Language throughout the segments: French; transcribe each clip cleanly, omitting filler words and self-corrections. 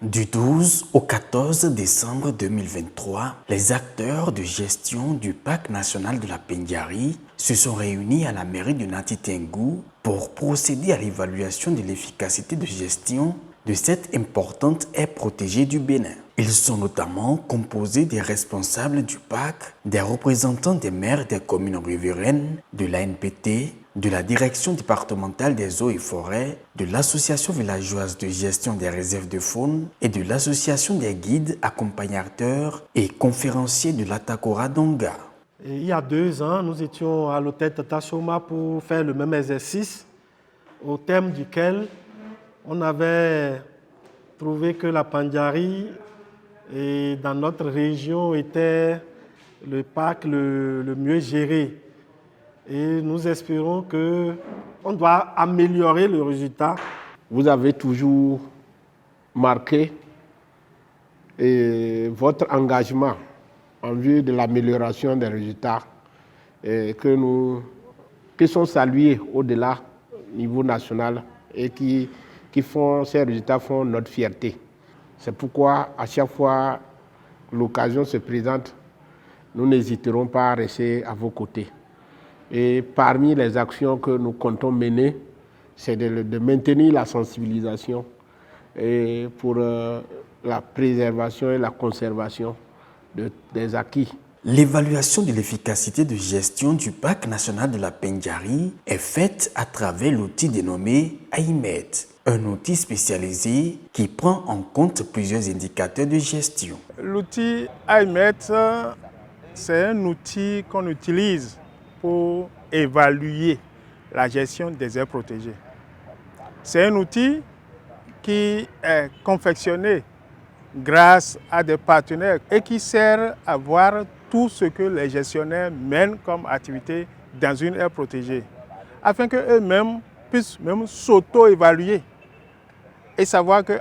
Du 12 au 14 décembre 2023, les acteurs de gestion du parc national de la Pendiary se sont réunis à la mairie de Nati Tengou pour procéder à l'évaluation de l'efficacité de gestion de cette importante aire protégée du Bénin. Ils sont notamment composés des responsables du parc, des représentants des maires des communes riveraines, de l'ANPT, de la direction départementale des eaux et forêts, de l'association villageoise de gestion des réserves de faune et de l'association des guides, accompagnateurs et conférenciers de l'Atakora Donga. Il y a 2 ans, nous étions à l'hôtel Tata Soma pour faire le même exercice, au terme duquel on avait trouvé que la Pendiary dans notre région était le parc le mieux géré. Et nous espérons qu'on doit améliorer le résultat. Vous avez toujours marqué votre engagement en vue de l'amélioration des résultats qui sont salués au-delà du niveau national et ces résultats font notre fierté. C'est pourquoi à chaque fois que l'occasion se présente, nous n'hésiterons pas à rester à vos côtés. Et parmi les actions que nous comptons mener, c'est de maintenir la sensibilisation pour la préservation et la conservation des acquis. L'évaluation de l'efficacité de gestion du parc national de la Pendiary est faite à travers l'outil dénommé AIMET, un outil spécialisé qui prend en compte plusieurs indicateurs de gestion. L'outil AIMET, c'est un outil qu'on utilise pour évaluer la gestion des aires protégées. C'est un outil qui est confectionné grâce à des partenaires et qui sert à voir tout ce que les gestionnaires mènent comme activité dans une aire protégée, afin qu'eux-mêmes puissent même s'auto-évaluer et savoir que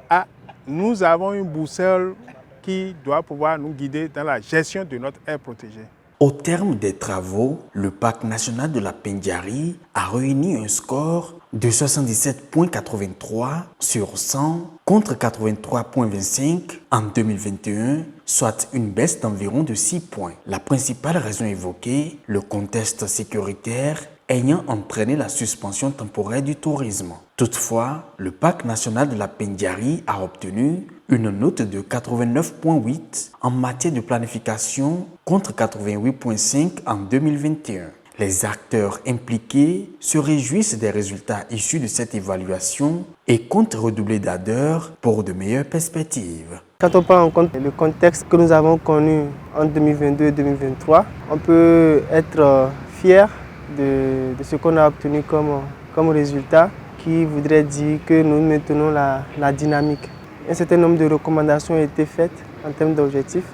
nous avons une boussole qui doit pouvoir nous guider dans la gestion de notre aire protégée. Au terme des travaux, le parc national de la Pendiary a réuni un score de 77,83 sur 100 contre 83,25 en 2021, soit une baisse d'environ de 6 points. La principale raison évoquée, le contexte sécuritaire ayant entraîné la suspension temporaire du tourisme. Toutefois, le parc national de la Pendiary a obtenu une note de 89,8 en matière de planification contre 88,5 en 2021. Les acteurs impliqués se réjouissent des résultats issus de cette évaluation et comptent redoubler d'ardeur pour de meilleures perspectives. Quand on prend en compte le contexte que nous avons connu en 2022 et 2023, on peut être fier de ce qu'on a obtenu comme résultat, qui voudrait dire que nous maintenons la dynamique. Un certain nombre de recommandations ont été faites en termes d'objectifs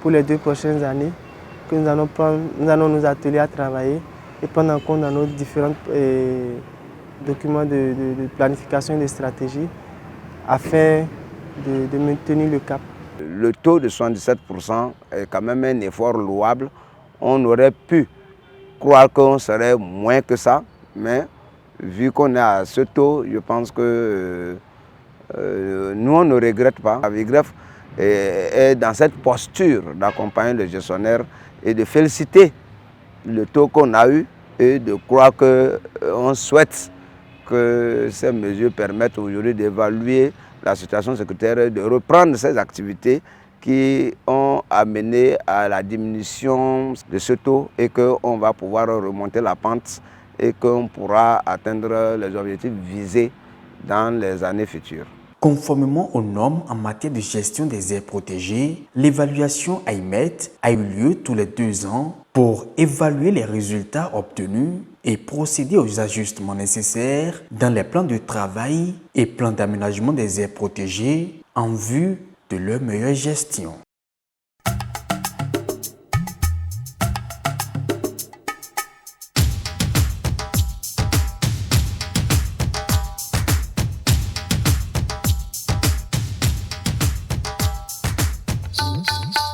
pour les 2 prochaines années, que nous allons nous atteler à travailler et prendre en compte dans nos différents documents de planification et de stratégie afin de maintenir le cap. Le taux de 77% est quand même un effort louable. On aurait pu croire qu'on serait moins que ça, mais vu qu'on est à ce taux, je pense que nous, on ne regrette pas. La VIGREF est dans cette posture d'accompagner le gestionnaire et de féliciter le taux qu'on a eu et de croire qu'on souhaite que ces mesures permettent aujourd'hui d'évaluer la situation sécuritaire et de reprendre ces activités qui ont amené à la diminution de ce taux et qu'on va pouvoir remonter la pente et qu'on pourra atteindre les objectifs visés dans les années futures. Conformément aux normes en matière de gestion des aires protégées, l'évaluation AIMET a eu lieu tous les 2 ans pour évaluer les résultats obtenus et procéder aux ajustements nécessaires dans les plans de travail et plans d'aménagement des aires protégées en vue de leur meilleure gestion.